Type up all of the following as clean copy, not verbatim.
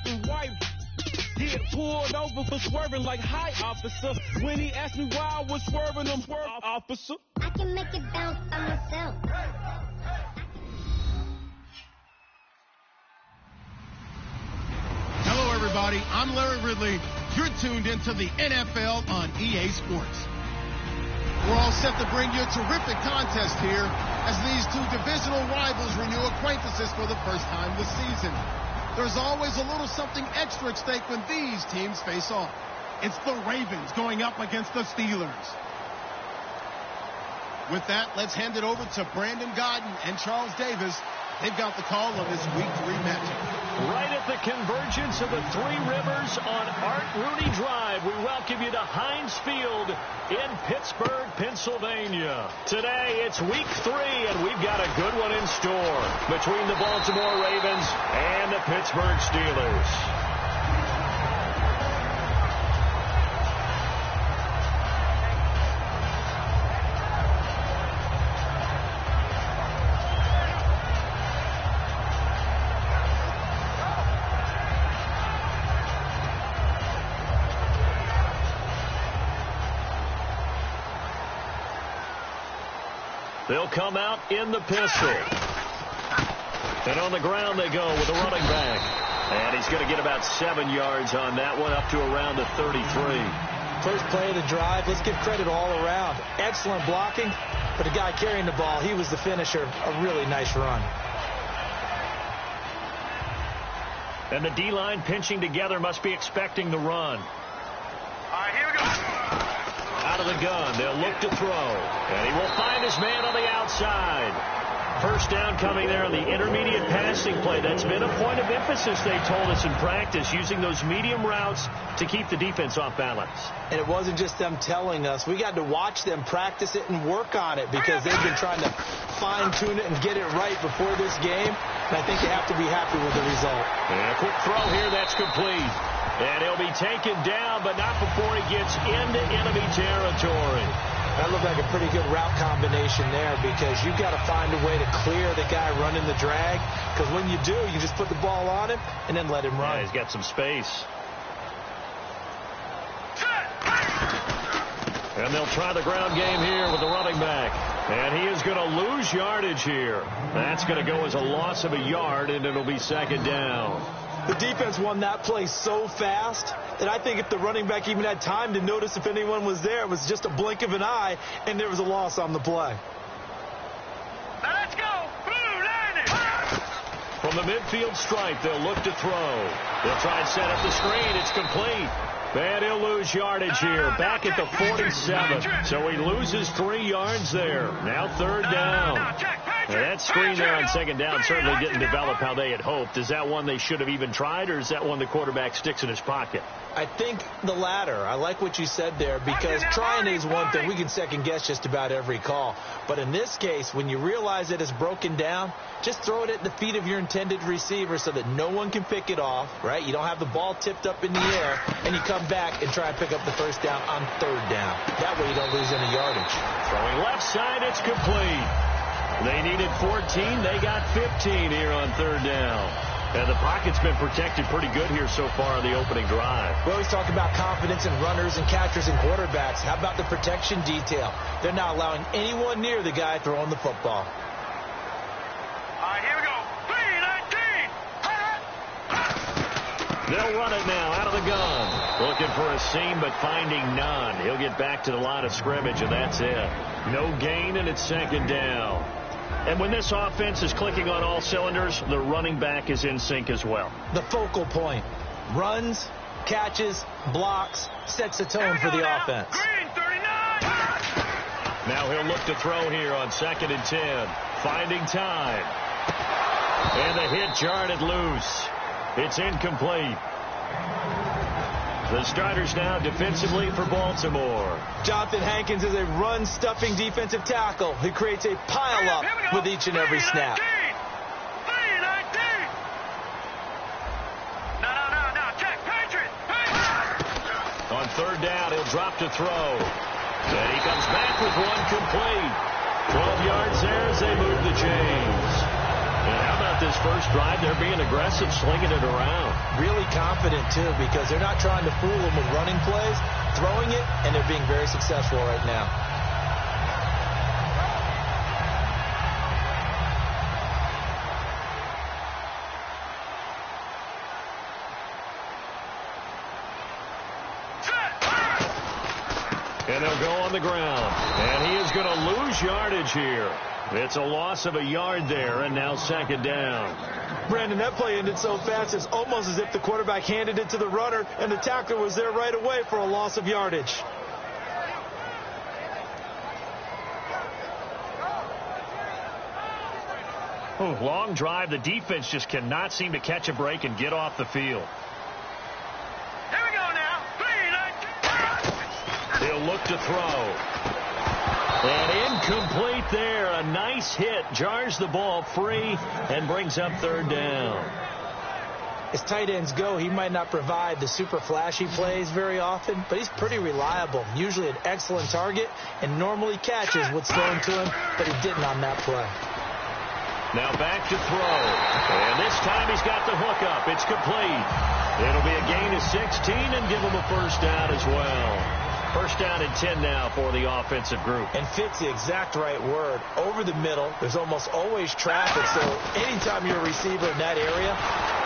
and white. Get pulled over for swerving like hi, officer. When he asked me why I was swerving, I'm swerve, officer. I can make it bounce by myself. Hello, everybody. I'm Larry Ridley. You're tuned into the NFL on EA Sports. We're all set to bring you a terrific contest here as these two divisional rivals renew acquaintances for the first time this season. There's always a little something extra at stake when these teams face off. It's the Ravens going up against the Steelers. With that, let's hand it over to Brandon Godden and Charles Davis. They've got the call on this Week 3 matchup. Right at the convergence of the Three Rivers on Art Rooney Drive, we welcome you to Heinz Field in Pittsburgh, Pennsylvania. Today, it's Week 3, and we've got a good one in store between the Baltimore Ravens and the Pittsburgh Steelers. They'll come out in the pistol. And on the ground they go with a running back. And he's going to get about 7 yards on that one, up to around the 33. First play of the drive, let's give credit all around. Excellent blocking, but the guy carrying the ball, he was the finisher. A really nice run. And the D-line pinching together must be expecting the run. All right, here we go. Out of the gun, they'll look to throw. And he will find his man on the outside. First down coming there on the intermediate passing play. That's been a point of emphasis, they told us in practice, using those medium routes to keep the defense off balance. And it wasn't just them telling us. We got to watch them practice it and work on it because they've been trying to fine-tune it and get it right before this game. And I think they have to be happy with the result. And a quick throw here, that's complete. And he'll be taken down, but not before he gets into enemy territory. That looked like a pretty good route combination there because you've got to find a way to clear the guy running the drag. Because when you do, you just put the ball on him and then let him run. Yeah, he's got some space. And they'll try the ground game here with the running back. And he is going to lose yardage here. That's going to go as a loss of a yard, and it'll be second down. The defense won that play so fast that I think if the running back even had time to notice if anyone was there, it was just a blink of an eye, and there was a loss on the play. Now let's go. Blue Lightning. From the midfield stripe, they'll look to throw. They'll try and set up the screen. It's complete. And he'll lose yardage here, back at the 47. So he loses 3 yards there. Now third down. And that screen there on second down certainly didn't develop how they had hoped. Is that one they should have even tried, or is that one the quarterback sticks in his pocket? I think the latter. I like what you said there because trying is one thing. We can second guess just about every call. But in this case, when you realize that it's broken down, just throw it at the feet of your intended receiver so that no one can pick it off, right? You don't have the ball tipped up in the air, and you come back and try and pick up the first down on third down. That way you don't lose any yardage. Throwing left side, it's complete. They needed 14. They got 15 here on third down. And the pocket's been protected pretty good here so far on the opening drive. We always talk about confidence in runners and catchers and quarterbacks. How about the protection detail? They're not allowing anyone near the guy throwing the football. All right, here we go. 3-19. They'll run it now out of the gun. Looking for a seam, but finding none. He'll get back to the line of scrimmage, and that's it. No gain, and it's second down. And when this offense is clicking on all cylinders, the running back is in sync as well. The focal point. Runs, catches, blocks, sets the tone for the offense. Green 39. Now he'll look to throw here on 2nd and 10. Finding time. And the hit jarred loose. It's incomplete. The starters now defensively for Baltimore. Jonathan Hankins is a run-stuffing defensive tackle who creates a pile-up with each and every snap. 3-19. No. Check. Patriot. On third down, he'll drop to throw. And he comes back with one complete. 12 yards there as they move the chains. And how about this first drive? They're being aggressive, slinging it around. Really confident, too, because they're not trying to fool them with running plays, throwing it, and they're being very successful right now. And they'll go on the ground. And he is going to lose yardage here. It's a loss of a yard there, and now second down. Brandon, that play ended so fast, it's almost as if the quarterback handed it to the runner, and the tackler was there right away for a loss of yardage. Long drive. The defense just cannot seem to catch a break and get off the field. Here we go now. He'll look to throw. And incomplete there. A nice hit. Jars the ball free and brings up third down. As tight ends go, he might not provide the super flashy plays very often, but he's pretty reliable. Usually an excellent target and normally catches what's thrown to him, but he didn't on that play. Now back to throw. And this time he's got the hook up. It's complete. It'll be a gain of 16 and give him a first down as well. First down and 10 now for the offensive group. And fit's the exact right word. Over the middle, there's almost always traffic, so anytime you're a receiver in that area,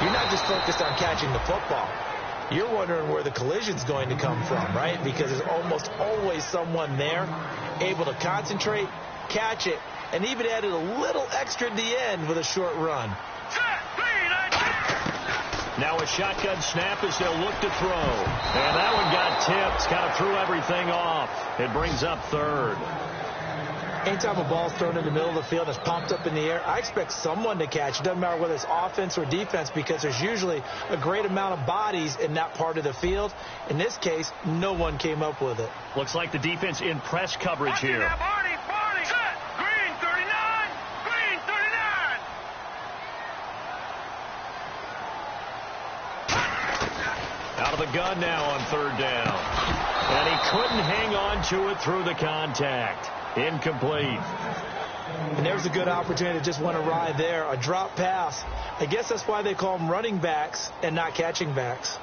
you're not just focused on catching the football. You're wondering where the collision's going to come from, right? Because there's almost always someone there able to concentrate, catch it, and even added a little extra at the end with a short run. Now a shotgun snap as they'll look to throw. And that one got tipped. Kind of threw everything off. It brings up third. Anytime a ball's thrown in the middle of the field and it's popped up in the air, I expect someone to catch. It doesn't matter whether it's offense or defense because there's usually a great amount of bodies in that part of the field. In this case, no one came up with it. Looks like the defense in press coverage here. Out of the gun now on third down. And he couldn't hang on to it through the contact. Incomplete. And there's a good opportunity to just want to ride there. A drop pass. I guess that's why they call them running backs and not catching backs.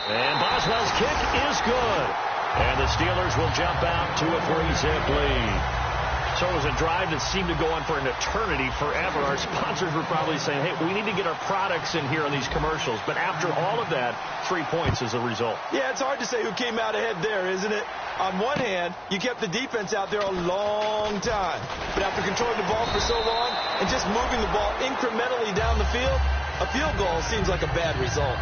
And Boswell's kick is good. And the Steelers will jump out to a 3-zip lead. So it was a drive that seemed to go on for an eternity, forever. Our sponsors were probably saying, hey, we need to get our products in here on these commercials. But after all of that, 3 points as a result. Yeah, it's hard to say who came out ahead there, isn't it? On one hand, you kept the defense out there a long time. But after controlling the ball for so long and just moving the ball incrementally down the field, a field goal seems like a bad result.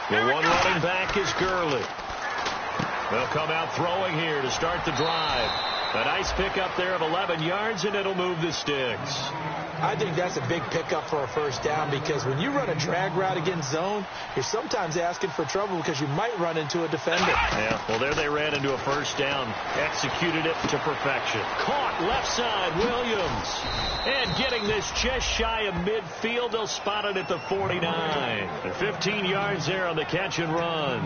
The one running back is Gurley. They'll come out throwing here to start the drive. A nice pickup there of 11 yards, and it'll move the sticks. I think that's a big pickup for a first down because when you run a drag route against zone, you're sometimes asking for trouble because you might run into a defender. Yeah, well, there they ran into a first down. Executed it to perfection. Caught left side, Williams. And getting this just shy of midfield, they'll spot it at the 49. And 15 yards there on the catch and run.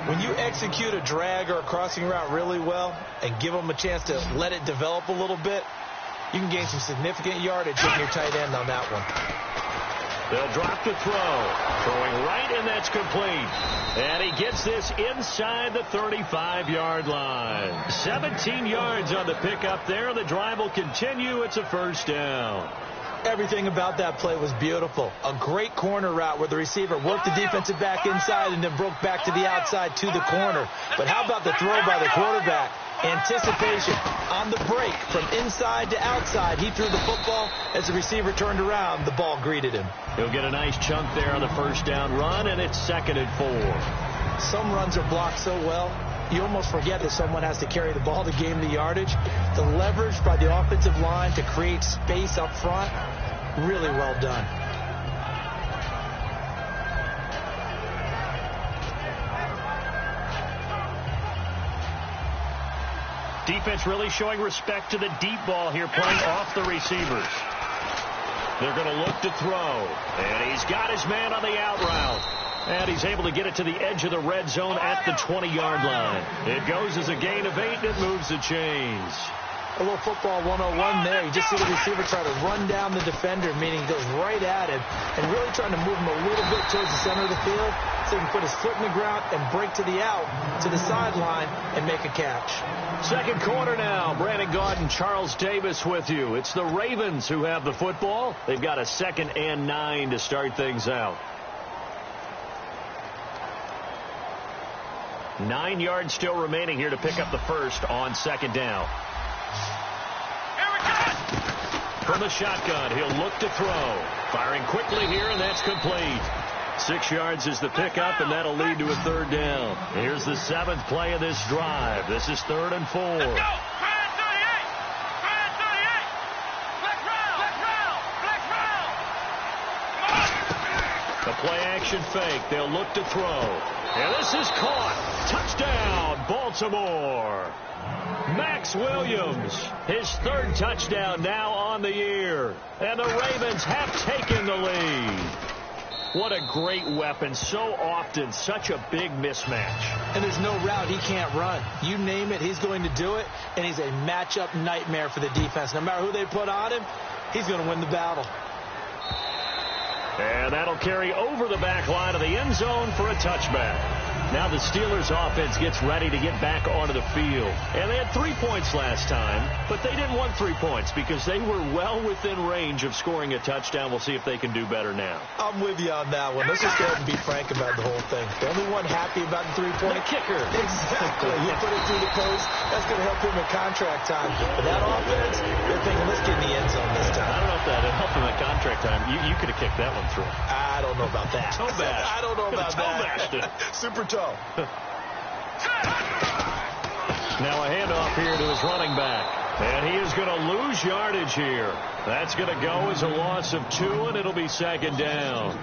When you execute a drag or a crossing route really well and give them a chance to let it develop a little bit, you can gain some significant yardage in your tight end on that one. They'll drop the throw. Throwing right, and that's complete. And he gets this inside the 35-yard line. 17 yards on the pickup there. The drive will continue. It's a first down. Everything about that play was beautiful. A great corner route where the receiver worked the defensive back inside and then broke back to the outside to the corner. But how about the throw by the quarterback? Anticipation on the break from inside to outside. He threw the football. As the receiver turned around, the ball greeted him. He'll get a nice chunk there on the first down run, and it's 2nd and 4. Some runs are blocked so well, you almost forget that someone has to carry the ball to gain the yardage. The leverage by the offensive line to create space up front, really well done. defense really showing respect to the deep ball here, playing off the receivers. They're going to look to throw. And he's got his man on the out route. And he's able to get it to the edge of the red zone at the 20-yard line. It goes as a gain of 8, and it moves the chains. A little football 101 there. You just see the receiver try to run down the defender, meaning he goes right at him and really trying to move him a little bit towards the center of the field so he can put his foot in the ground and break to the out, to the sideline, and make a catch. Second quarter now. Brandon Gaudin, Charles Davis with you. It's the Ravens who have the football. They've got a 2nd and 9 to start things out. 9 yards still remaining here to pick up the first on 2nd down. From the shotgun, he'll look to throw. Firing quickly here, and that's complete. 6 yards is the pickup, and that'll lead to a 3rd down. Here's the 7th play of this drive. This is 3rd and 4. Let's go! 38! 38! Let's round! The play-action fake. They'll look to throw. And this is caught. Touchdown, Baltimore. Max Williams, his 3rd touchdown now on the year. And the Ravens have taken the lead. What a great weapon. So often, such a big mismatch. And there's no route he can't run. You name it, he's going to do it. And he's a matchup nightmare for the defense. No matter who they put on him, he's going to win the battle. And that'll carry over the back line of the end zone for a touchback. Now the Steelers offense gets ready to get back onto the field. And they had 3 points last time, but they didn't want 3 points because they were well within range of scoring a touchdown. We'll see if they can do better now. I'm with you on that one. Let's just go ahead and be frank about the whole thing. The only one happy about the 3-point kicker. Exactly. He put it through the post. That's going to help him in contract time. But that offense, they're thinking, let's get in the end zone this time. I don't know if that helped him at contract time. You could have kicked that one through. I don't know about that. Toe bash. I don't know about that. Super toe. Now a handoff here to his running back. And he is going to lose yardage here. That's going to go as a loss of 2, and it'll be 2nd down.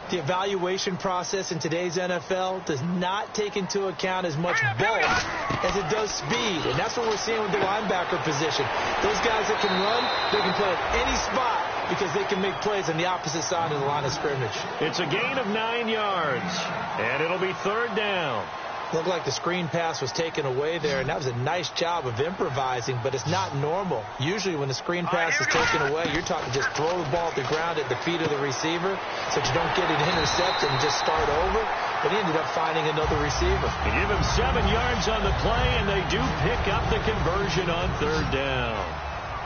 The evaluation process in today's NFL does not take into account as much bulk as it does speed. And that's what we're seeing with the linebacker position. Those guys that can run, they can play at any spot because they can make plays on the opposite side of the line of scrimmage. It's a gain of 9 yards, and it'll be 3rd down. Looked like the screen pass was taken away there, and that was a nice job of improvising, but it's not normal. Usually when the screen pass is taken away, you're taught to just throw the ball at the ground at the feet of the receiver so that you don't get it intercepted and just start over. But he ended up finding another receiver. They give him 7 yards on the play, and they do pick up the conversion on 3rd down.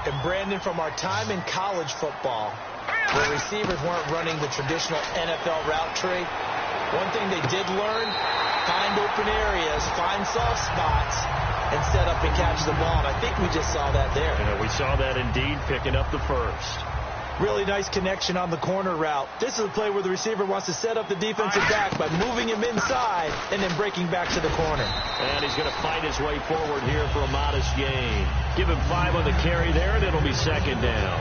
And Brandon, from our time in college football, where receivers weren't running the traditional NFL route tree, one thing they did learn, find open areas, find soft spots, and set up and catch the ball. And I think we just saw that there. Yeah, we saw that indeed, picking up the first. Really nice connection on the corner route. This is a play where the receiver wants to set up the defensive back by moving him inside and then breaking back to the corner. And he's going to fight his way forward here for a modest gain. Give him 5 on the carry there, and it'll be 2nd down.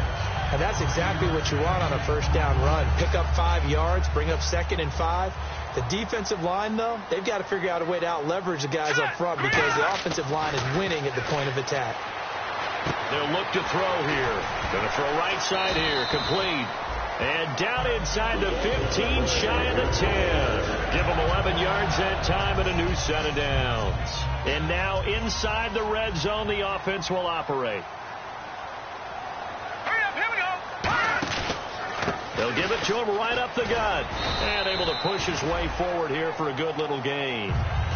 And that's exactly what you want on a 1st down run. Pick up 5 yards, bring up 2nd and 5. The defensive line, though, they've got to figure out a way to out-leverage the guys up front because the offensive line is winning at the point of attack. They'll look to throw here. Going to throw right side here. Complete. And down inside the 15, shy of the 10. Give them 11 yards that time and a new set of downs. And now inside the red zone, the offense will operate. They'll give it to him right up the gut. And able to push his way forward here for a good little gain.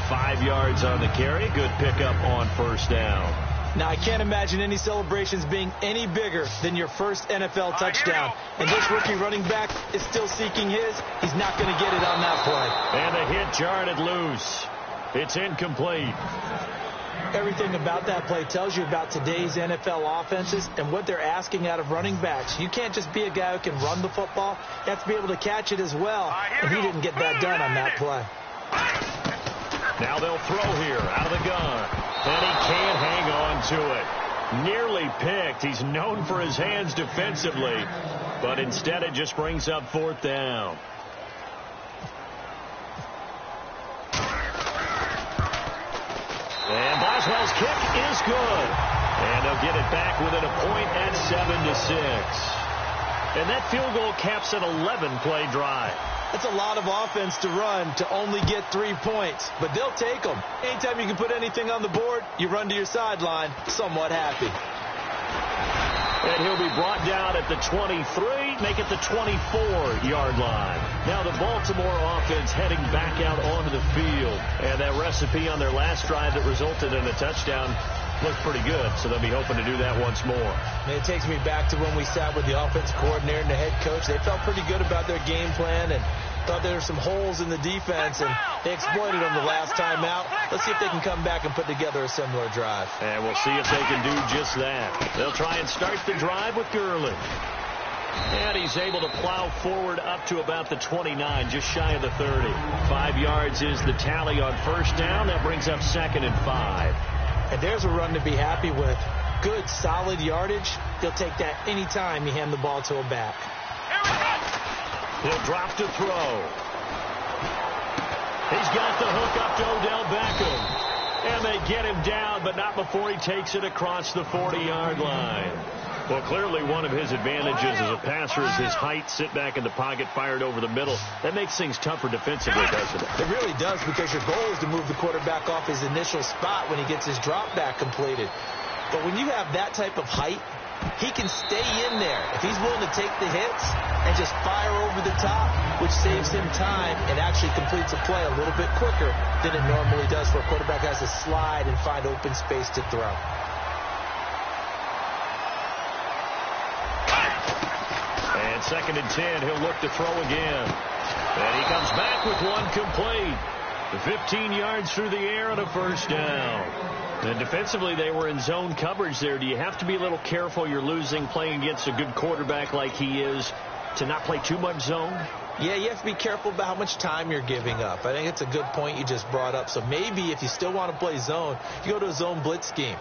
5 yards on the carry. Good pickup on 1st down. Now, I can't imagine any celebrations being any bigger than your first NFL touchdown. And this rookie running back is still seeking his. He's not going to get it on that play. And the hit jarred it loose. It's incomplete. Everything about that play tells you about today's NFL offenses and what they're asking out of running backs. You can't just be a guy who can run the football. You have to be able to catch it as well. And he didn't get that done on that play. Now they'll throw here out of the gun. And he can't hang on to it. Nearly picked. He's known for his hands defensively. But instead it just brings up 4th down. And Boswell's kick is good. And they'll get it back within a point at 7-6. And that field goal caps an 11-play drive. That's a lot of offense to run to only get 3 points, but they'll take them. Anytime you can put anything on the board, you run to your sideline somewhat happy. And he'll be brought down at the 23, make it the 24-yard line. Now the Baltimore offense heading back out onto the field. And that recipe on their last drive that resulted in a touchdown looked pretty good, so they'll be hoping to do that once more. And it takes me back to when we sat with the offensive coordinator and the head coach. They felt pretty good about their game plan and thought there were some holes in the defense, and they exploited them the last time out. Let's see if they can come back and put together a similar drive. And we'll see if they can do just that. They'll try and start the drive with Gurley. And he's able to plow forward up to about the 29, just shy of the 30. 5 yards is the tally on first down. That brings up 2nd and 5. And there's a run to be happy with. Good, solid yardage. They'll take that anytime you hand the ball to a back. He'll drop to throw. He's got the hook up to Odell Beckham. And they get him down, but not before he takes it across the 40-yard line. Well, clearly one of his advantages as a passer is his height, sit back in the pocket, fired over the middle. That makes things tougher defensively, doesn't it? It really does, because your goal is to move the quarterback off his initial spot when he gets his drop back completed. But when you have that type of height, he can stay in there if he's willing to take the hits and just fire over the top, which saves him time and actually completes a play a little bit quicker than it normally does for a quarterback who has to slide and find open space to throw. And 2nd and 10, he'll look to throw again. And he comes back with one complete. 15 yards through the air and a first down. And defensively, they were in zone coverage there. Do you have to be a little careful? You're losing, playing against a good quarterback like he is, to not play too much zone? Yeah, you have to be careful about how much time you're giving up. I think it's a good point you just brought up. So maybe if you still want to play zone, you go to a zone blitz scheme.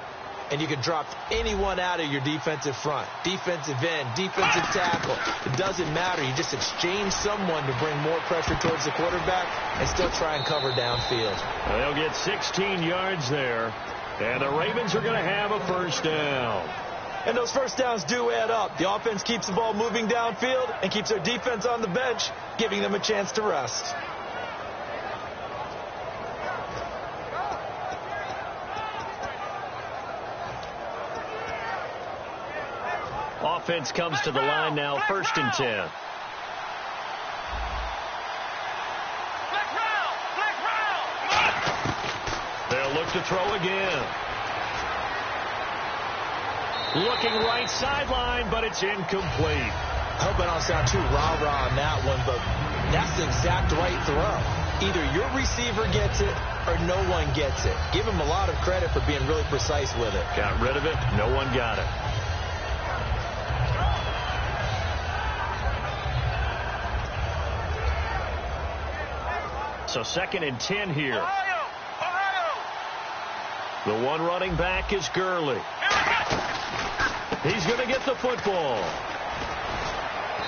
And you can drop anyone out of your defensive front, defensive end, defensive tackle. It doesn't matter. You just exchange someone to bring more pressure towards the quarterback and still try and cover downfield. They'll get 16 yards there. And the Ravens are going to have a first down. And those first downs do add up. The offense keeps the ball moving downfield and keeps their defense on the bench, giving them a chance to rest. Offense comes to the line now, 1st and 10. They'll look to throw again. Looking right sideline, but it's incomplete. I hope I don't sound too rah-rah on that one, but that's the exact right throw. Either your receiver gets it or no one gets it. Give him a lot of credit for being really precise with it. Got rid of it. No one got it. So 2nd and 10 here. The one running back is Gurley. He's going to get the football.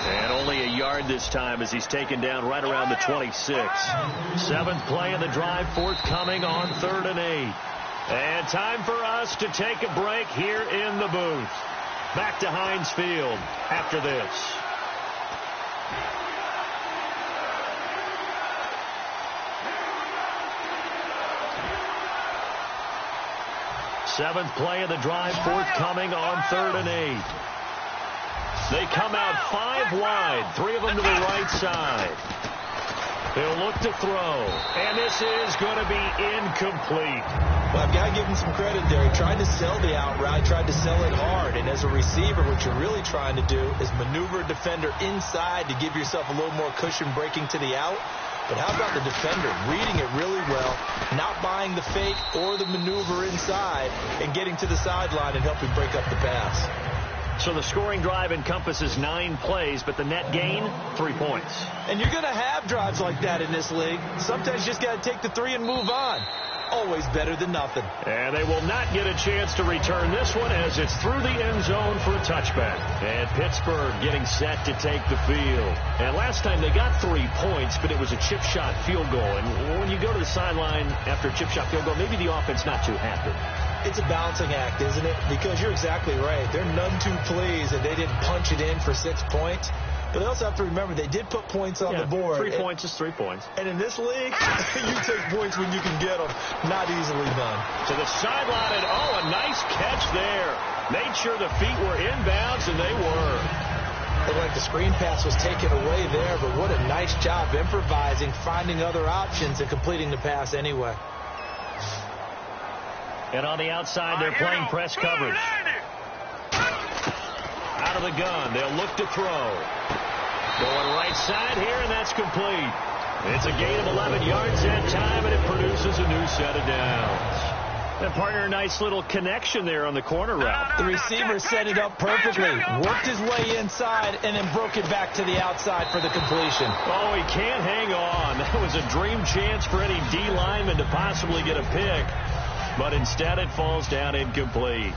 And only a yard this time as he's taken down right around the 26. 7th play of the drive forthcoming on 3rd and 8. And time for us to take a break here in the booth. Back to Heinz Field after this. 7th play of the drive forthcoming on 3rd and 8. They come out 5 wide, 3 of them to the right side. They'll look to throw, and this is going to be incomplete. Well, I've got to give him some credit there. He tried to sell the out route, tried to sell it hard, and as a receiver, what you're really trying to do is maneuver a defender inside to give yourself a little more cushion breaking to the out. But how about the defender reading it really well, not buying the fake or the maneuver inside, and getting to the sideline and helping break up the pass? So the scoring drive encompasses 9 plays, but the net gain, 3 points. And you're going to have drives like that in this league. Sometimes you just got to take the 3 and move on. Always better than nothing. And they will not get a chance to return this one as it's through the end zone for a touchback. And Pittsburgh getting set to take the field. And last time they got 3 points, but it was a chip shot field goal. And when you go to the sideline after a chip shot field goal, maybe the offense not too happy. It's a balancing act, isn't it? Because you're exactly right. They're none too pleased that they didn't punch it in for 6 points. But they also have to remember they did put points on the board. 3 points is 3 points. And in this league, you take points when you can get them. Not easily done. To the sideline, and a nice catch there. Made sure the feet were inbounds, and they were. Looked like the screen pass was taken away there, but what a nice job improvising, finding other options, and completing the pass anyway. And on the outside, they're playing press coverage. Out of the gun, they'll look to throw. Going right side here, and that's complete. It's a gain of 11 yards that time, and it produces a new set of downs. And partner, a nice little connection there on the corner route. The receiver set it up perfectly, worked his way inside, and then broke it back to the outside for the completion. Oh, he can't hang on. That was a dream chance for any D lineman to possibly get a pick. But instead, it falls down incomplete.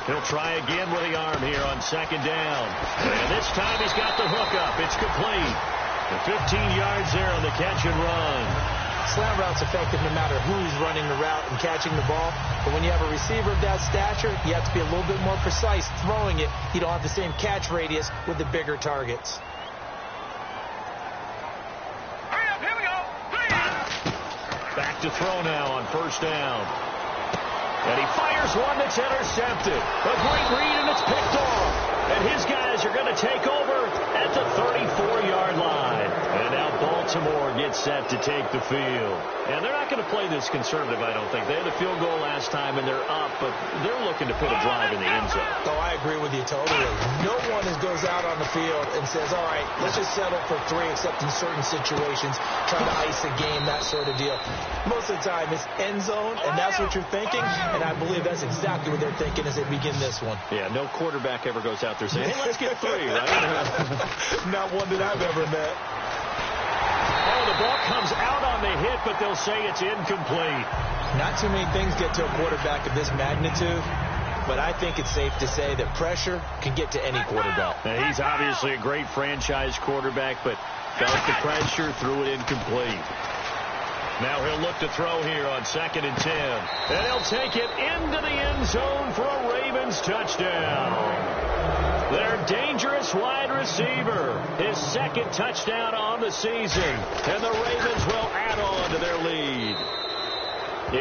He'll try again with the arm here on second down. And this time he's got the hook up. It's complete. And 15 yards there on the catch and run. Slant route's effective no matter who's running the route and catching the ball. But when you have a receiver of that stature, you have to be a little bit more precise throwing it. You don't have the same catch radius with the bigger targets. Hurry up, here we go. Back to throw now on first down. And he fires one that's intercepted. A great read, and it's picked off. And his guys are going to take over at the 34-yard line. And now Baltimore gets set to take the field. And they're not going to play this conservative, I don't think. They had a field goal last time, and they're up, but they're looking to put a drive in the end zone. Oh, I agree with you totally. No one goes out on the field and says, all right, let's just settle for 3, except in certain situations, trying to ice a game, that sort of deal. Most of the time, it's end zone, and that's what you're thinking, and I believe that's exactly what they're thinking as they begin this one. Yeah, no quarterback ever goes out there saying, hey, let's get 3, right? Not one that I've ever met. Oh, the ball comes out on the hit, but they'll say it's incomplete. Not too many things get to a quarterback of this magnitude, but I think it's safe to say that pressure can get to any quarterback. Now, he's obviously a great franchise quarterback, but felt the pressure, threw it incomplete. Now he'll look to throw here on 2nd and 10. And he'll take it into the end zone for a Ravens touchdown. Their dangerous wide receiver, his 2nd touchdown on the season. And the Ravens will add on to their lead.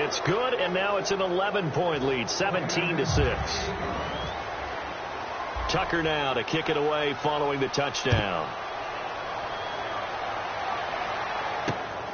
It's good, and now it's an 11-point lead, 17-6. Tucker now to kick it away following the touchdown.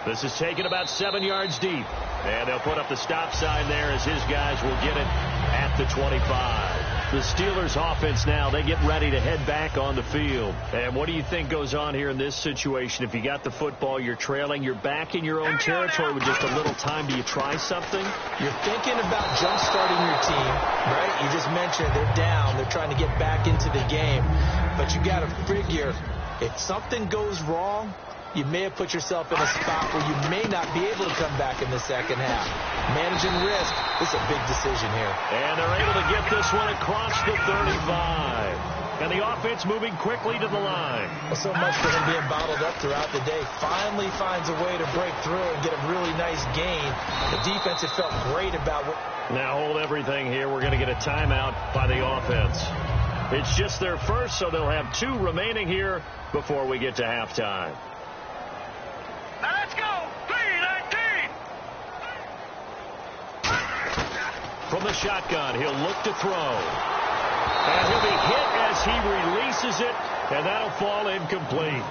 This is taken about 7 yards deep. And they'll put up the stop sign there as his guys will get it at the 25. The Steelers offense now, they get ready to head back on the field. And what do you think goes on here in this situation? If you got the football, you're trailing, you're back in your own territory with just a little time. Do you try something? You're thinking about jump-starting your team, right? You just mentioned they're down. They're trying to get back into the game. But you got to figure if something goes wrong, you may have put yourself in a spot where you may not be able to come back in the second half. Managing risk, this is a big decision here. And they're able to get this one across the 35. And the offense moving quickly to the line. Well, so much for him being bottled up throughout the day. Finally finds a way to break through and get a really nice gain. The defense has felt great about what... Now hold everything here. We're going to get a timeout by the offense. It's just their first, so they'll have 2 remaining here before we get to halftime. Now let's go. 3-19. From the shotgun, he'll look to throw. And he'll be hit as he releases it, and that'll fall incomplete.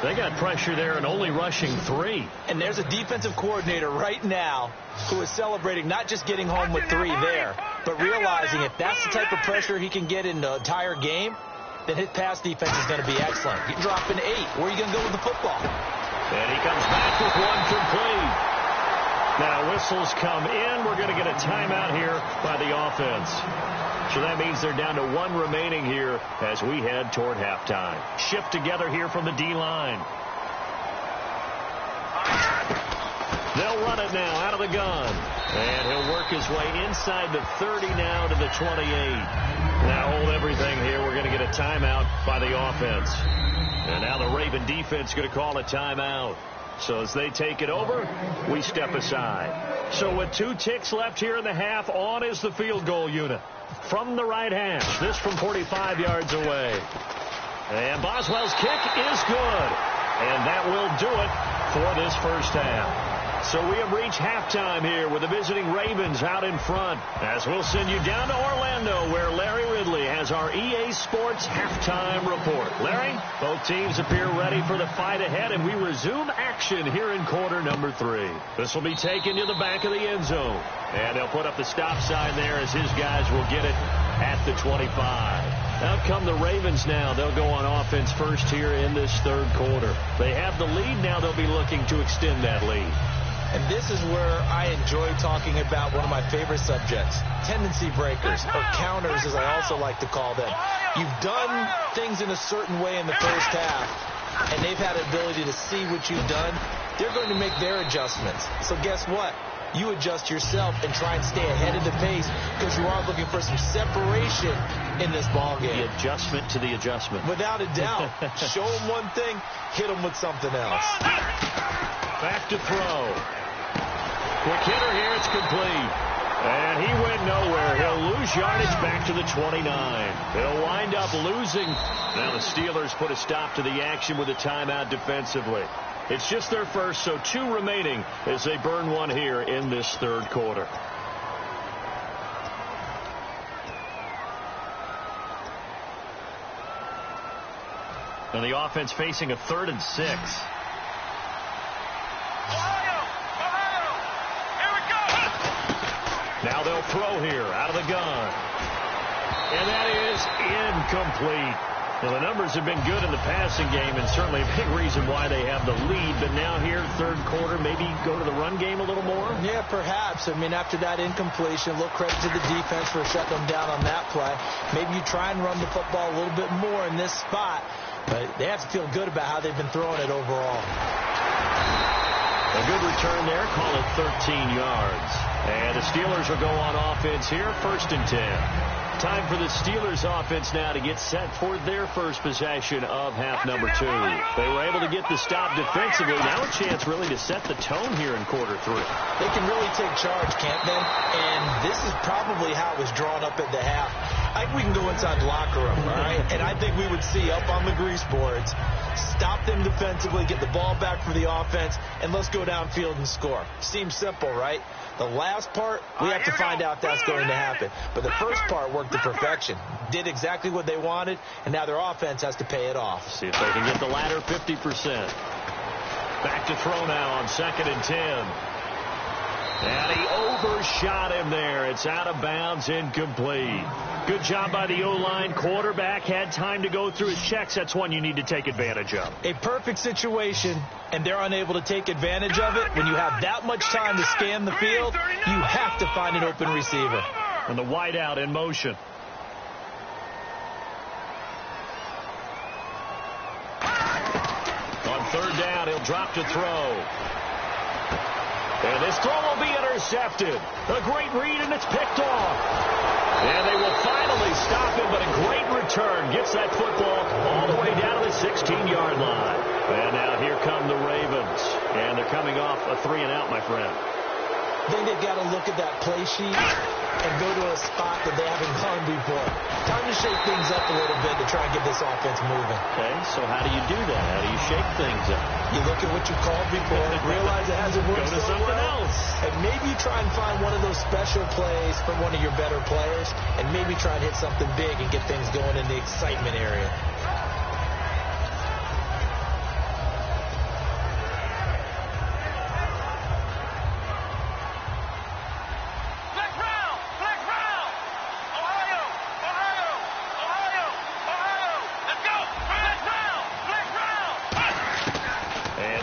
They got pressure there and only rushing 3. And there's a defensive coordinator right now who is celebrating not just getting home with 3 there, but realizing if that's the type of pressure he can get in the entire game, then his pass defense is going to be excellent. You drop an 8. Where are you going to go with the football? And he comes back with 1 complete. Now whistles come in. We're going to get a timeout here by the offense. So that means they're down to 1 remaining here as we head toward halftime. Shift together here from the D-line. They'll run it now out of the gun. And he'll work his way inside the 30 now to the 28. Now hold everything here. We're going to get a timeout by the offense. And now the Raven defense going to call a timeout. So as they take it over, we step aside. So with 2 ticks left here in the half, on is the field goal unit. From the right hash, this from 45 yards away. And Boswell's kick is good. And that will do it for this first half. So we have reached halftime here with the visiting Ravens out in front. As we'll send you down to Orlando, where Larry Ridley has our EA Sports halftime report. Larry, both teams appear ready for the fight ahead, and we resume action here in quarter number 3. This will be taken to the back of the end zone. And they'll put up the stop sign there as his guys will get it at the 25. Out come the Ravens now. They'll go on offense first here in this third quarter. They have the lead. Now they'll be looking to extend that lead. And this is where I enjoy talking about one of my favorite subjects, tendency breakers, or counters as I also like to call them. You've done things in a certain way in the first half, and they've had the ability to see what you've done. They're going to make their adjustments. So guess what? You adjust yourself and try and stay ahead of the pace because you are looking for some separation in this ballgame. The adjustment to the adjustment. Without a doubt. Show them one thing, hit them with something else. Back to throw. Quick hitter here, it's complete. And he went nowhere. He'll lose yardage back to the 29. He'll wind up losing. Now the Steelers put a stop to the action with a timeout defensively. It's just their first, so 2 remaining as they burn one here in this third quarter. And the offense facing a 3rd and 6. Now they'll throw here out of the gun. And that is incomplete. Well, the numbers have been good in the passing game and certainly a big reason why they have the lead. But now here, third quarter, maybe go to the run game a little more? Yeah, perhaps. I mean, after that incompletion, a little credit to the defense for shutting them down on that play. Maybe you try and run the football a little bit more in this spot. But they have to feel good about how they've been throwing it overall. A good return there. Call it 13 yards. And the Steelers will go on offense here, 1st and 10. Time for the Steelers offense now to get set for their first possession of half number 2. They were able to get the stop defensively. Now a chance really to set the tone here in quarter 3. They can really take charge, can't they? And this is probably how it was drawn up at the half. I think we can go inside the locker room, all right? And I think we would see up on the grease boards, stop them defensively, get the ball back for the offense, and let's go downfield and score. Seems simple, right? The last part, we have to find out if that's going to happen. But the first part worked to perfection. Did exactly what they wanted, and now their offense has to pay it off. See if they can get the latter 50%. Back to throw now on 2nd and 10. And he overshot him there. It's out of bounds, incomplete. Good job by the O-line. Quarterback had time to go through his checks. That's one you need to take advantage of. A perfect situation, and they're unable to take advantage of it. When you have that much time to scan the field, you have to find an open receiver. And the wideout in motion. On 3rd down, he'll drop to throw. And this throw will be intercepted. A great read, and it's picked off. And they will finally stop him, but a great return gets that football all the way down to the 16-yard line. And now here come the Ravens. And they're coming off a 3-and-out, my friend. I think they've got to look at that play sheet and go to a spot that they haven't gone before. Time to shake things up a little bit to try and get this offense moving. Okay, so how do you do that? How do you shake things up? You look at what you called before, realize it hasn't worked Go to so something well, else. and maybe you try and find one of those special plays from one of your better players, and maybe try and hit something big and get things going in the excitement area.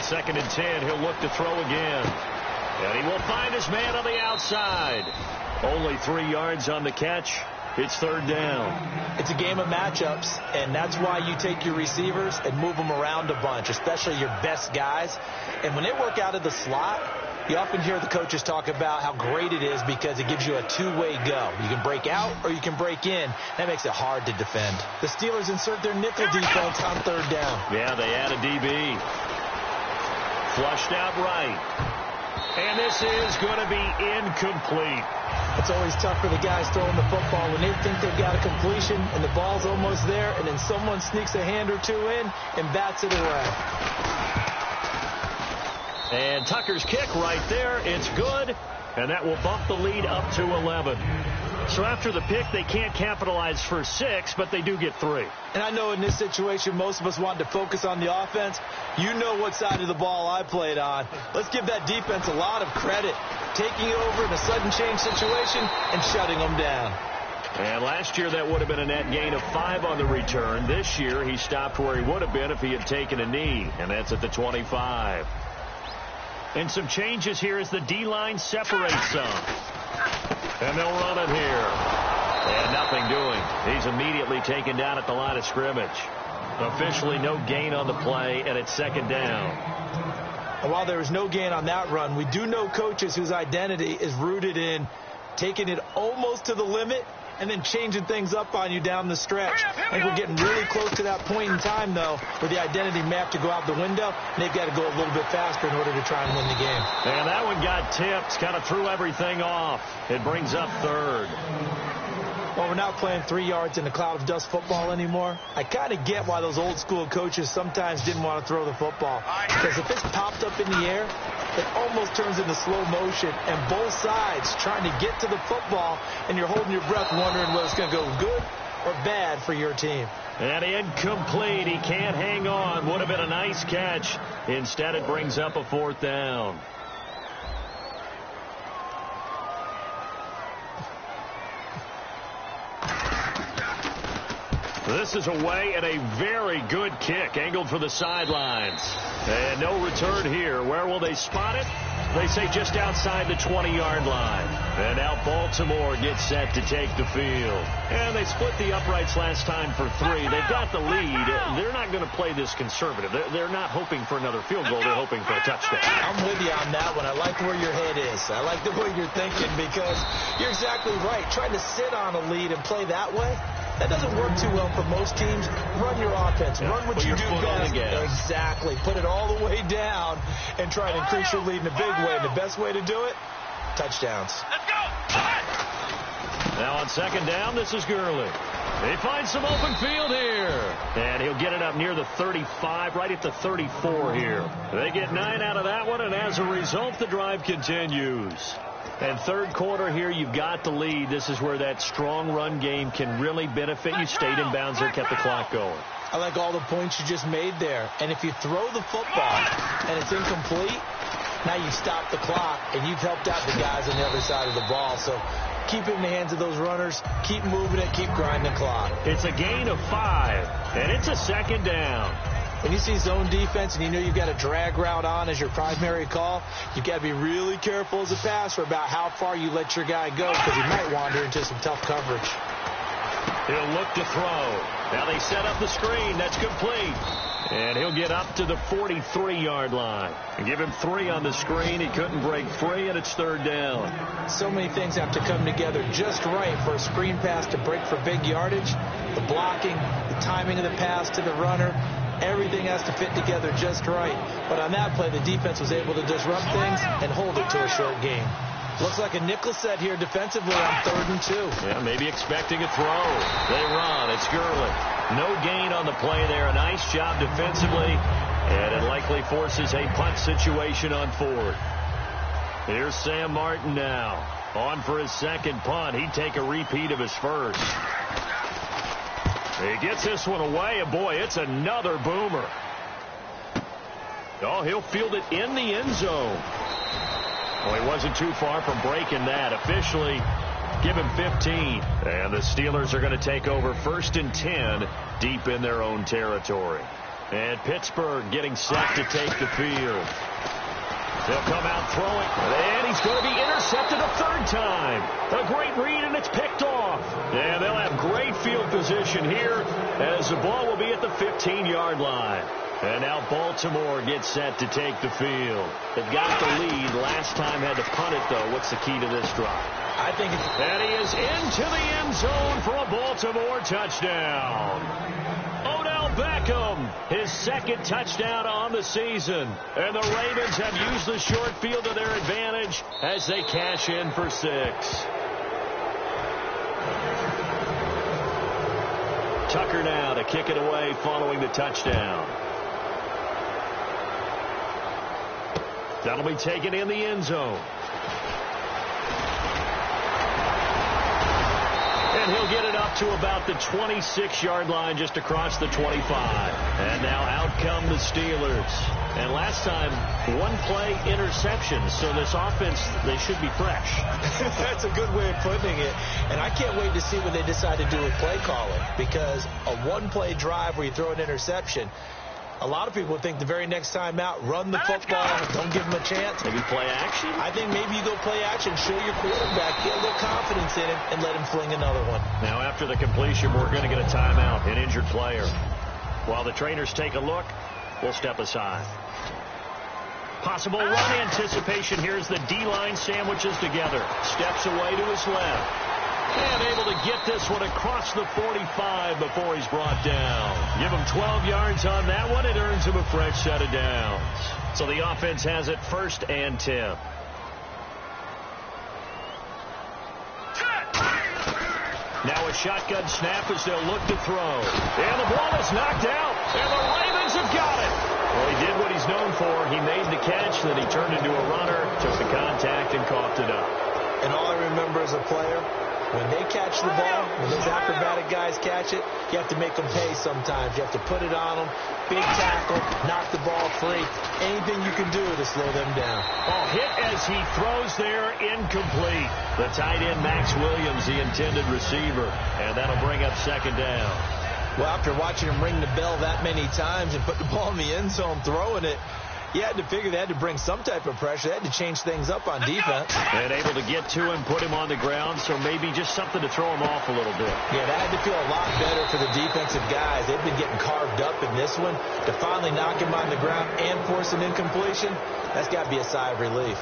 Second and 10, he'll look to throw again. And he will find his man on the outside. Only 3 yards on the catch. It's 3rd down. It's a game of matchups, and that's why you take your receivers and move them around a bunch, especially your best guys. And when they work out of the slot, You often hear the coaches talk about how great it is because it gives you a two-way go. You can break out or you can break in. That makes it hard to defend. The Steelers insert their nickel defense on third down. Yeah, they add a DB. Flushed out right. And this is going to be incomplete. It's always tough for the guys throwing the football when they think they've got a completion and the ball's almost there, and then someone sneaks a hand or two in and bats it away. And Tucker's kick right there. It's good, and that will bump the lead up to 11. So after the pick, they can't capitalize for 6, but they do get 3. And I know in this situation, most of us wanted to focus on the offense. You know what side of the ball I played on. Let's give that defense a lot of credit. Taking over in a sudden change situation and shutting them down. And last year, that would have been a net gain of 5 on the return. This year, he stopped where he would have been if he had taken a knee, and that's at the 25. And some changes here as the D-line separates some. And they'll run it here. And nothing doing. He's immediately taken down at the line of scrimmage. Officially no gain on the play, and it's second down. And while there was no gain on that run, we do know coaches whose identity is rooted in taking it almost to the limit and then changing things up on you down the stretch. I think we're getting really close to that point in time, though, where the identity map to go out the window, and they've got to go a little bit faster in order to try and win the game. And that one got tipped, kind of threw everything off. It brings up third. Well, we're not playing 3 yards in a cloud of dust football anymore. I kind of get why those old school coaches sometimes didn't want to throw the football. Because if it's popped up in the air, it almost turns into slow motion, and both sides trying to get to the football, and you're holding your breath wondering whether it's going to go good or bad for your team. And incomplete. He can't hang on. Would have been a nice catch. Instead, it brings up a 4th down. This is away and a very good kick angled for the sidelines. And no return here. Where will they spot it? They say just outside the 20-yard line. And now Baltimore gets set to take the field. And they split the uprights last time for 3. They've got the lead. They're not going to play this conservative. They're not hoping for another field goal. They're hoping for a touchdown. I'm with you on that one. I like where your head is. I like the way you're thinking because you're exactly right. Trying to sit on a lead and play that way, that doesn't work too well for most teams. Run your offense. Run what you do best. Exactly. Put it all the way down and try to increase your lead in a big way. And the best way to do it, touchdowns. Let's go. Now on second down, this is Gurley. He finds some open field here. And he'll get it up near the 35, right at the 34 here. They get 9 out of that one, and as a result, the drive continues. And third quarter here, you've got the lead. This is where that strong run game can really benefit you. Stayed in bounds there, kept the clock going. I like all the points you just made there. And if you throw the football and it's incomplete, now you've stopped the clock and you've helped out the guys on the other side of the ball. So keep it in the hands of those runners. Keep moving it. Keep grinding the clock. It's a gain of 5, and it's a second down. When you see zone defense and you know you've got a drag route on as your primary call, you've got to be really careful as a passer about how far you let your guy go because he might wander into some tough coverage. He'll look to throw. Now they set up the screen. That's complete. And he'll get up to the 43-yard line. And give him 3 on the screen. He couldn't break free, and it's third down. So many things have to come together just right for a screen pass to break for big yardage. The blocking, the timing of the pass to the runner. Everything has to fit together just right. But on that play, the defense was able to disrupt things and hold it to a short game. Looks like a nickel set here defensively on 3rd and 2. Yeah, maybe expecting a throw. They run. It's Gurley. No gain on the play there. A nice job defensively. And it likely forces a punt situation on 4th. Here's Sam Martin now. On for his second punt. He'd take a repeat of his first. He gets this one away, and boy, it's another boomer. Oh, he'll field it in the end zone. Well, he wasn't too far from breaking that. Officially, give him 15. And the Steelers are going to take over 1st and 10 deep in their own territory. And Pittsburgh getting set to take the field. They'll come out throwing, and he's going to be intercepted a 3rd time. A great read, and it's picked off. And they'll have great field position here as the ball will be at the 15-yard line. And now Baltimore gets set to take the field. They've got the lead. Last time had to punt it, though. What's the key to this drive? I think it's... And he is into the end zone for a Baltimore touchdown. Odell Beckham, his second touchdown on the season. And the Ravens have used the short field to their advantage as they cash in for 6. Tucker now to kick it away following the touchdown. That'll be taken in the end zone. And he'll get it up to about the 26-yard line, just across the 25. And now out come the Steelers. And last time, one play interception. So this offense, they should be fresh. That's a good way of putting it. And I can't wait to see what they decide to do with play calling. Because a one-play drive where you throw an interception, a lot of people think the very next time out, run the football, don't give them a chance. Maybe play action? I think maybe you go play action, show your quarterback, get a little confidence in him, and let him fling another one. Now after the completion, we're going to get a timeout, an injured player. While the trainers take a look, we'll step aside. Possible run anticipation. Here's the D-line sandwiches together. Steps away to his left. And able to get this one across the 45 before he's brought down. Give him 12 yards on that one. It earns him a fresh set of downs. So the offense has it 1st and 10. Now a shotgun snap as they'll look to throw. And the ball is knocked out. And the Ravens have got it. Well, he did what he's known for. He made the catch, then he turned into a runner, took the contact, and coughed it up. And all I remember as a player, when they catch the ball, when those acrobatic guys catch it, you have to make them pay sometimes. You have to put it on them, big tackle, knock the ball free. Anything you can do to slow them down. Oh, hit as he throws there, incomplete. The tight end, Max Williams, the intended receiver. And that'll bring up 2nd down. Well, after watching him ring the bell that many times and put the ball in the end zone throwing it, you had to figure they had to bring some type of pressure. They had to change things up on defense. And able to get to him, put him on the ground, so maybe just something to throw him off a little bit. Yeah, that had to feel a lot better for the defensive guys. They've been getting carved up in this one. To finally knock him on the ground and force an incompletion, that's got to be a sigh of relief.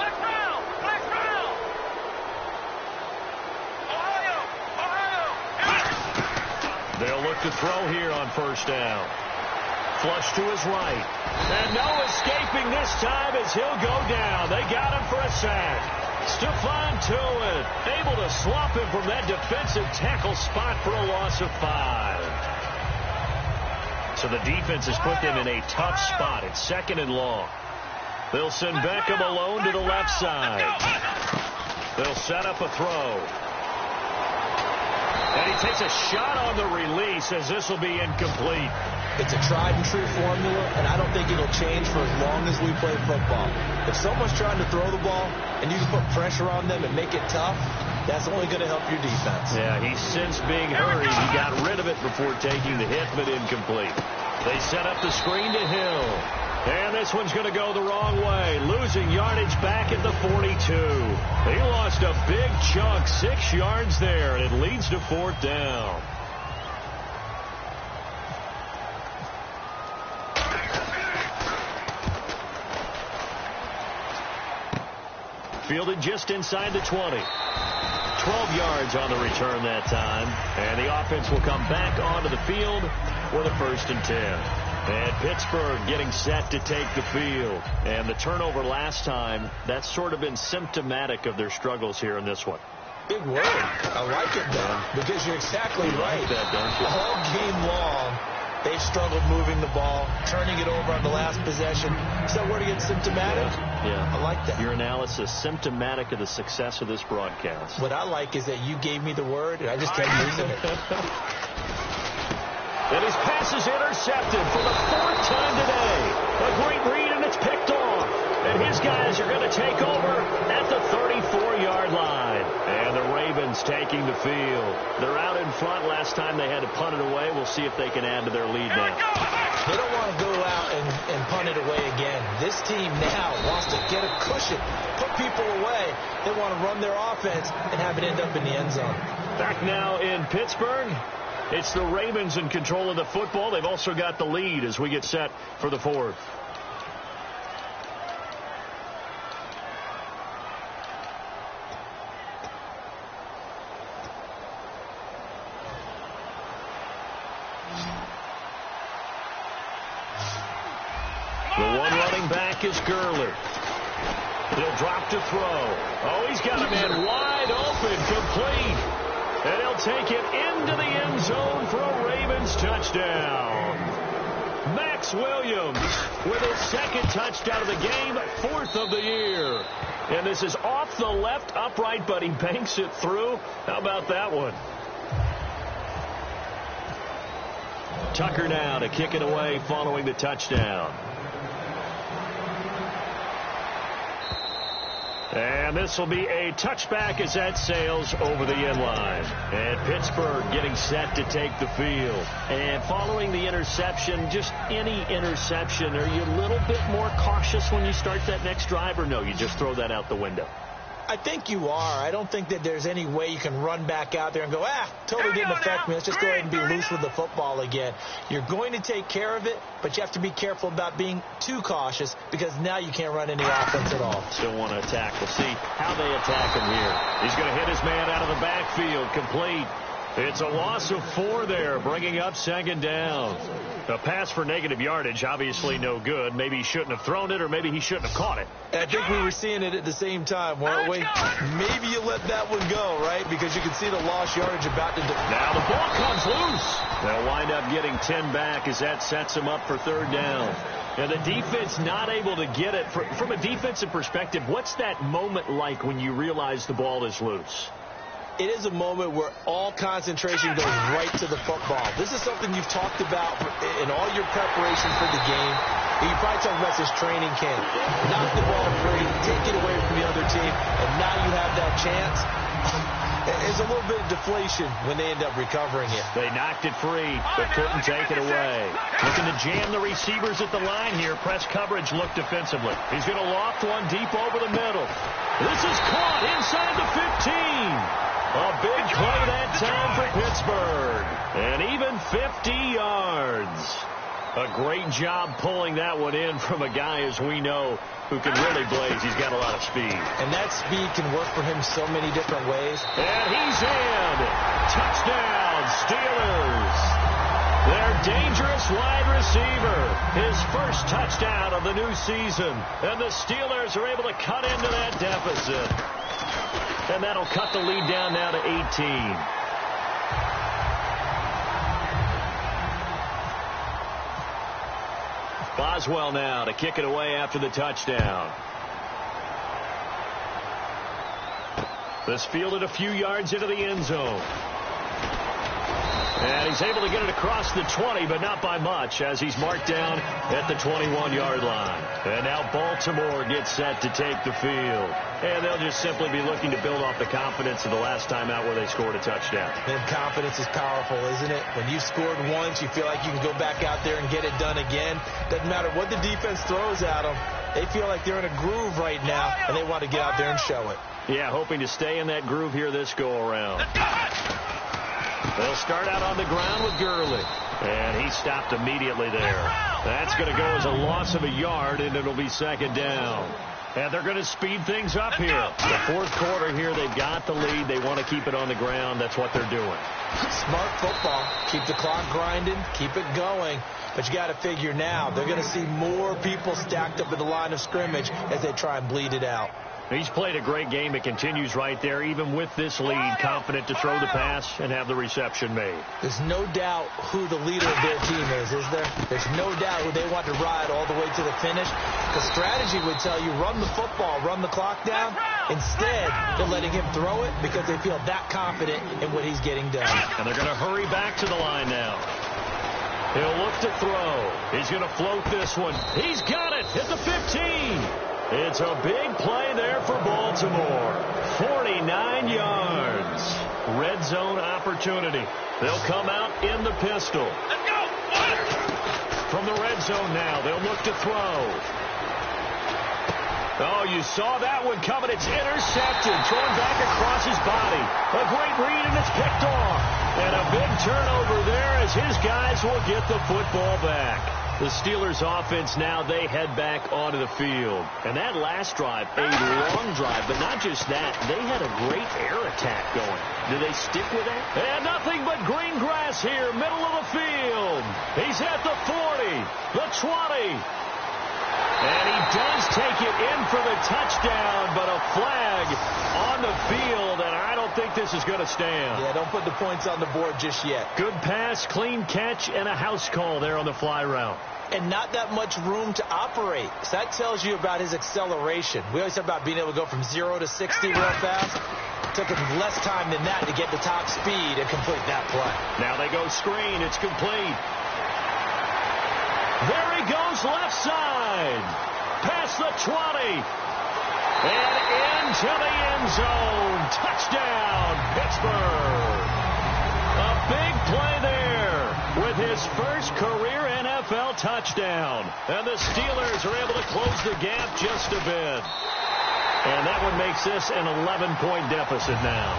Black Brown! Black Brown! Ohio! They'll look to throw here on 1st down. Flush to his right. And no escaping this time as he'll go down. They got him for a sack. Stephon Tuitt able to slump him from that defensive tackle spot for a loss of 5. So the defense has put them in a tough spot. It's 2nd and long. They'll send Beckham alone to the left side. They'll set up a throw. And he takes a shot on the release as this will be incomplete. It's a tried-and-true formula, and I don't think it'll change for as long as we play football. If someone's trying to throw the ball and you can put pressure on them and make it tough, that's only going to help your defense. Yeah, he's since being hurried. He got rid of it before taking the hit, but incomplete. They set up the screen to Hill. And this one's going to go the wrong way. Losing yardage back at the 42. He lost a big chunk, 6 yards there, and it leads to 4th down. Fielded just inside the 20. 12 yards on the return that time. And the offense will come back onto the field with a 1st and 10. And Pittsburgh getting set to take the field. And the turnover last time, that's sort of been symptomatic of their struggles here in this one. Big word. I like it, though, because you're exactly right. Like that, don't you? All game long, they've struggled moving the ball, turning it over on the last possession. Is that word again, symptomatic? Yeah. I like that. Your analysis, symptomatic of the success of this broadcast. What I like is that you gave me the word, and I just kept using it. And his pass is intercepted for the 4th time today. A great read, and it's picked off. And his guys are going to take over at the 34-yard line. And the Ravens taking the field. They're out in front. Last time they had to punt it away. We'll see if they can add to their lead now. They don't want to go out and punt it away again. This team now wants to get a cushion, put people away. They want to run their offense and have it end up in the end zone. Back now in Pittsburgh. It's the Ravens in control of the football. They've also got the lead as we get set for the fourth. The one running back is Gurley. He'll drop to throw. Oh, he's got a man wide open, complete. And he'll take it into the end zone for a Ravens touchdown. Max Williams with his second touchdown of the game, fourth of the year. And this is off the left upright, but he banks it through. How about that one? Tucker now to kick it away following the touchdown. And this will be a touchback as that sails over the end line. And Pittsburgh getting set to take the field. And following the interception, just any interception, are you a little bit more cautious when you start that next drive, or no, you just throw that out the window? I think you are. I don't think that there's any way you can run back out there and go, totally didn't affect me. Let's just go ahead and be loose with the football again. You're going to take care of it, but you have to be careful about being too cautious because now you can't run any offense at all. Still want to attack. We'll see how they attack him here. He's going to hit his man out of the backfield, complete. It's a loss of 4 there, bringing up second down. A pass for negative yardage, obviously no good. Maybe he shouldn't have thrown it, or maybe he shouldn't have caught it. I think we were seeing it at the same time, weren't we? Maybe you let that one go, right? Because you can see the lost yardage about to... Now the ball comes loose. They'll wind up getting 10 back as that sets them up for third down. Now the defense not able to get it. From a defensive perspective, what's that moment like when you realize the ball is loose? It is a moment where all concentration goes right to the football. This is something you've talked about in all your preparation for the game. You probably talked about this training camp. Knock the ball free, take it away from the other team, and now you have that chance. There's a little bit of deflation when they end up recovering it. They knocked it free, but couldn't take it away. Looking to jam the receivers at the line here. Press coverage look defensively. He's going to loft one deep over the middle. This is caught inside the 15. A big play that time for Pittsburgh. And even 50 yards. A great job pulling that one in from a guy, as we know, who can really blaze. He's got a lot of speed. And that speed can work for him so many different ways. And he's in. Touchdown, Steelers. Their dangerous wide receiver. His first touchdown of the new season. And the Steelers are able to cut into that deficit. And that'll cut the lead down now to 18. Boswell now to kick it away after the touchdown. This fielded a few yards into the end zone. And he's able to get it across the 20, but not by much, as he's marked down at the 21-yard line. And now Baltimore gets set to take the field. And they'll just simply be looking to build off the confidence of the last time out where they scored a touchdown. And confidence is powerful, isn't it? When you scored once, you feel like you can go back out there and get it done again. Doesn't matter what the defense throws at them. They feel like they're in a groove right now, and they want to get out there and show it. Yeah, hoping to stay in that groove here this go-around. They'll start out on the ground with Gurley. And he stopped immediately there. That's going to go as a loss of a yard, and it'll be second down. And they're going to speed things up here. The fourth quarter here, they've got the lead. They want to keep it on the ground. That's what they're doing. Smart football. Keep the clock grinding. Keep it going. But you got to figure now, they're going to see more people stacked up at the line of scrimmage as they try and bleed it out. He's played a great game. It continues right there, even with this lead, confident to throw the pass and have the reception made. There's no doubt who the leader of their team is there? There's no doubt who they want to ride all the way to the finish. The strategy would tell you run the football, run the clock down. Instead, they're letting him throw it because they feel that confident in what he's getting done. And they're going to hurry back to the line now. He'll look to throw. He's going to float this one. He's got it at the 15. It's a big play there for Baltimore. 49 yards. Red zone opportunity. They'll come out in the pistol. Let's go! Water! From the red zone now, they'll look to throw. Oh, you saw that one coming. It's intercepted. Thrown back across his body. A great read, and it's picked off. And a big turnover there as his guys will get the football back. The Steelers offense now, they head back onto the field. And that last drive, a long drive, but not just that. They had a great air attack going. Do they stick with that? And nothing but green grass here, middle of the field. He's at the 40, the 20. And he does take it in for the touchdown, but a flag on the field, and I don't think this is going to stand. Yeah, don't put the points on the board just yet. Good pass, clean catch, and a house call there on the fly route. And not that much room to operate. So that tells you about his acceleration. We always talk about being able to go from 0 to 60 real fast. It took him less time than that to get the top speed and complete that play. Now they go screen. It's complete. There he goes left side. Past the 20. And into the end zone. Touchdown, Pittsburgh. A big play there with his first career NFL touchdown. And the Steelers are able to close the gap just a bit. And that one makes this an 11-point deficit now.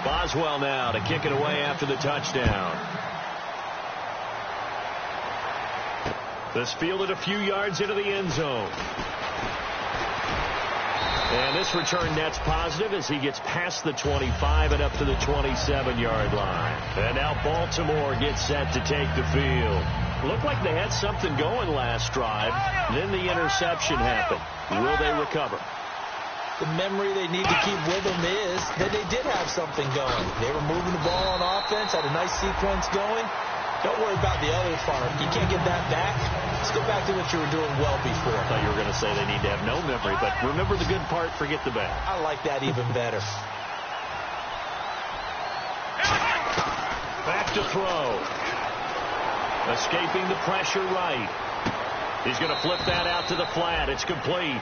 Boswell now to kick it away after the touchdown. This fielded a few yards into the end zone. And this return net's positive as he gets past the 25 and up to the 27-yard line. And now Baltimore gets set to take the field. Looked like they had something going last drive. Then the interception happened. Will they recover? The memory they need to keep with them is that they did have something going. They were moving the ball on offense, had a nice sequence going. Don't worry about the other part. You can't get that back. Let's go back to what you were doing well before. I thought you were going to say they need to have no memory, but remember the good part, forget the bad. I like that even better. Back to throw. Escaping the pressure right. He's going to flip that out to the flat. It's complete.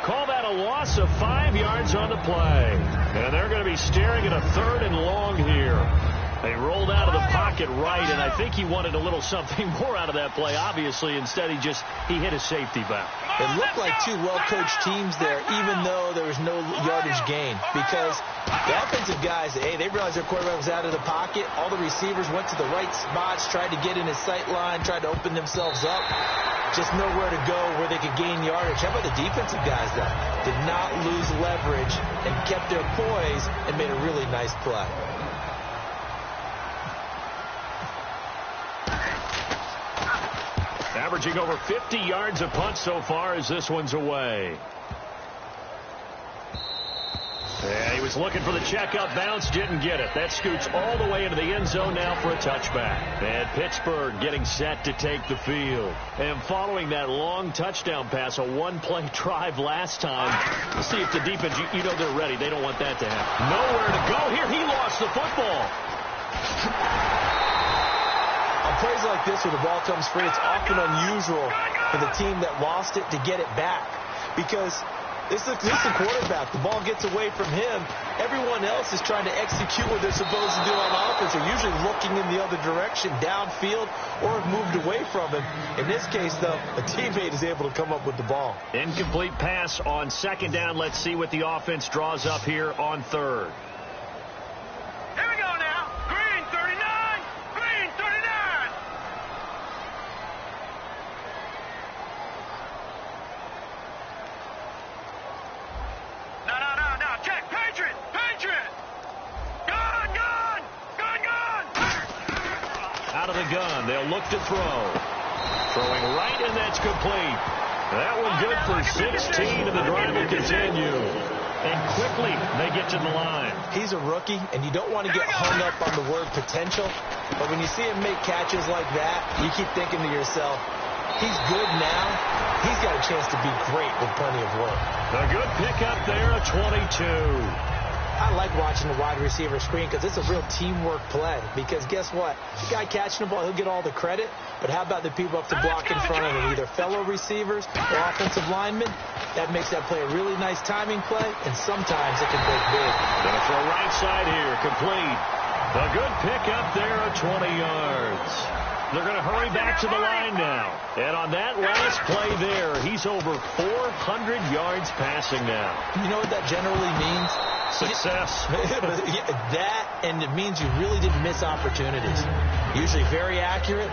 Call that a loss of 5 yards on the play. And they're going to be staring at a 3rd and long here. They rolled out of the pocket right, and I think he wanted a little something more out of that play, obviously. Instead, he hit his safety back. It looked like two well-coached teams there, even though there was no yardage gain. Because the offensive guys, they realized their quarterback was out of the pocket. All the receivers went to the right spots, tried to get in his sight line, tried to open themselves up. Just nowhere to go where they could gain yardage. How about the defensive guys, though? Did not lose leverage and kept their poise and made a really nice play. Averaging over 50 yards a punt so far as this one's away. Yeah, he was looking for the checkup bounce, didn't get it. That scoots all the way into the end zone now for a touchback. And Pittsburgh getting set to take the field. And following that long touchdown pass, a one-play drive last time. Let's see if the defense, you know they're ready. They don't want that to happen. Nowhere to go here. He lost the football. On plays like this where the ball comes free, it's often unusual for the team that lost it to get it back. Because this is the quarterback. The ball gets away from him. Everyone else is trying to execute what they're supposed to do on offense. They're usually looking in the other direction, downfield, or have moved away from him. In this case, though, a teammate is able to come up with the ball. Incomplete pass on 2nd down. Let's see what the offense draws up here on 3rd. Here we go now. Green 39. Green 39. No. Check. Patriot. Gun. Out of the gun. They'll look to throw. Throwing right, and that's complete. That one good for 16, and the drive will continue. And quickly, they get to the line. He's a rookie, and you don't want to get hung up on the word potential. But when you see him make catches like that, you keep thinking to yourself, he's good now. He's got a chance to be great with plenty of work. A good pickup there, a 22. I like watching the wide receiver screen because it's a real teamwork play. Because guess what? The guy catching the ball, he'll get all the credit. But how about the people up to block in front of him, either fellow receivers or offensive linemen? That makes that play a really nice timing play, and sometimes it can break big. Gonna throw right side here, complete. A good pickup there, 20 yards. They're going to hurry back to the line now. And on that last play there, he's over 400 yards passing now. You know what that generally means? Success. That, and it means you really didn't miss opportunities. Usually very accurate.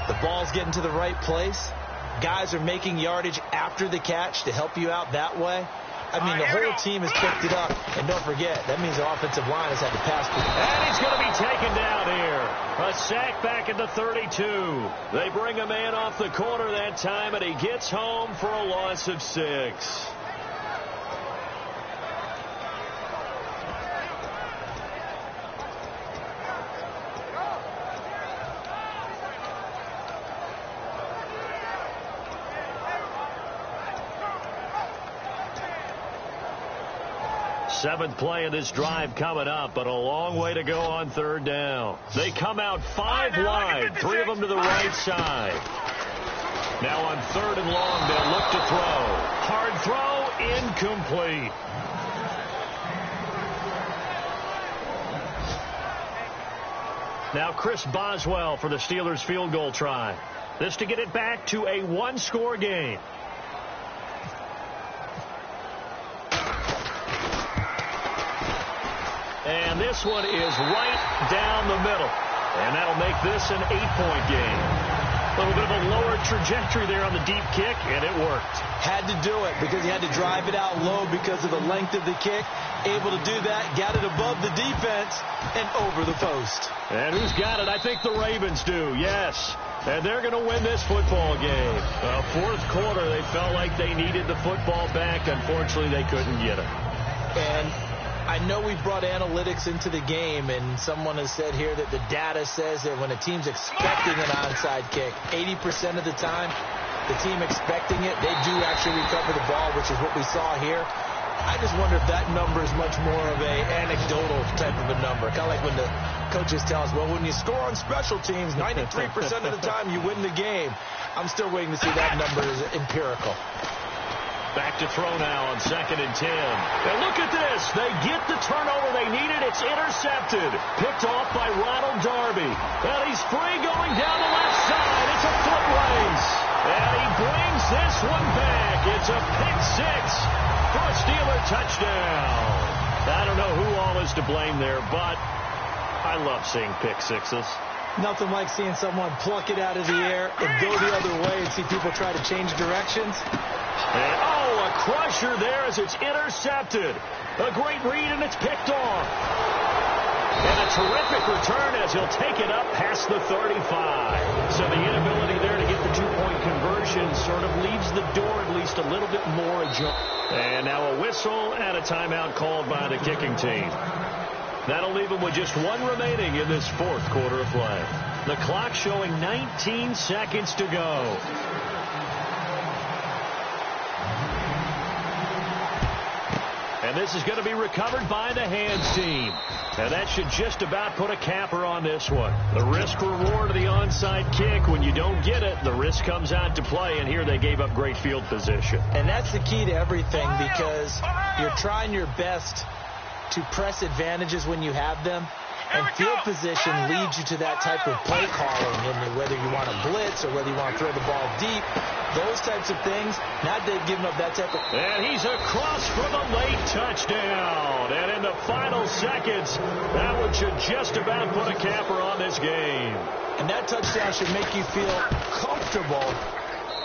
The ball's getting to the right place. Guys are making yardage after the catch to help you out that way. I mean, the whole team has picked it up. And don't forget, that means the offensive line has had to pass. And he's going to be taken down here. A sack back at the 32. They bring a man off the corner that time, and he gets home for a loss of 6. Seventh play of this drive coming up, but a long way to go on third down. They come out 5 wide, 3 of them to the right side. Now on third and long, they'll look to throw. Hard throw, incomplete. Now Chris Boswell for the Steelers field goal try. This to get it back to a 1-score game. And this one is right down the middle. And that'll make this an 8-point game. A little bit of a lower trajectory there on the deep kick, and it worked. Had to do it because he had to drive it out low because of the length of the kick. Able to do that, got it above the defense and over the post. And who's got it? I think the Ravens do, yes. And they're going to win this football game. Fourth quarter, they felt like they needed the football back. Unfortunately, they couldn't get it. And I know we brought analytics into the game, and someone has said here that the data says that when a team's expecting an onside kick, 80% of the time, the team expecting it, they do actually recover the ball, which is what we saw here. I just wonder if that number is much more of a anecdotal type of a number. Kind of like when the coaches tell us, well, when you score on special teams, 93% of the time you win the game. I'm still waiting to see that number is empirical. Back to throw now on 2nd and 10. And look at this. They get the turnover they needed. It's intercepted. Picked off by Ronald Darby. And he's free going down the left side. It's a foot race. And he brings this one back. It's a pick 6 for a Steeler touchdown. I don't know who all is to blame there, but I love seeing pick 6s. Nothing like seeing someone pluck it out of the air and go the other way and see people try to change directions. And, a crusher there as it's intercepted. A great read, and it's picked off. And a terrific return as he'll take it up past the 35. So the inability there to get the 2-point conversion sort of leaves the door at least a little bit more ajar. And now a whistle and a timeout called by the kicking team. That'll leave them with just 1 remaining in this fourth quarter of play. The clock showing 19 seconds to go. And this is going to be recovered by the hands team. And that should just about put a capper on this one. The risk-reward of the onside kick. When you don't get it, the risk comes out to play. And here they gave up great field position. And that's the key to everything, because you're trying your best to press advantages when you have them. And field position leads you to that type of play calling, and whether you want to blitz or whether you want to throw the ball deep, those types of things. Now they've given up that type of... And he's across for the late touchdown. And in the final seconds, that one should just about put a capper on this game. And that touchdown should make you feel comfortable.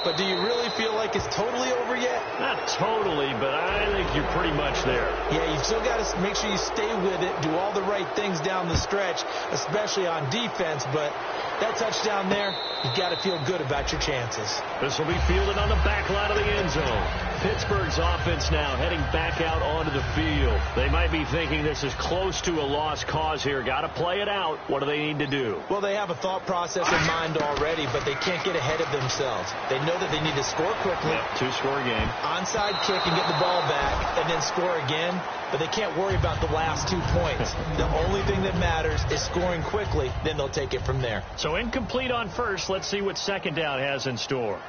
But do you really feel like it's totally over yet? Not totally, but I think you're pretty much there. Yeah, you've still got to make sure you stay with it, do all the right things down the stretch, especially on defense. But that touchdown there, you've got to feel good about your chances. This will be fielded on the back line of the end zone. Pittsburgh's offense now heading back out onto the field. They might be thinking this is close to a lost cause here. Got to play it out. What do they need to do? Well, they have a thought process in mind already, but they can't get ahead of themselves. They know that they need to score quickly. Yep, 2-score game. Onside kick and get the ball back and then score again. But they can't worry about the last 2 points. The only thing that matters is scoring quickly. Then they'll take it from there. So incomplete on first. Let's see what second down has in store.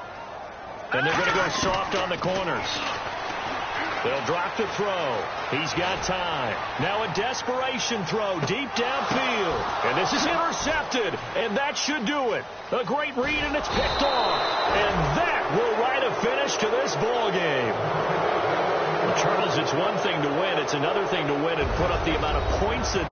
And they're going to go soft on the corners. They'll drop the throw. He's got time. Now a desperation throw deep downfield. And this is intercepted. And that should do it. A great read, and it's picked off. And that will write a finish to this ball game. Charles, it's one thing to win. It's another thing to win and put up the amount of points that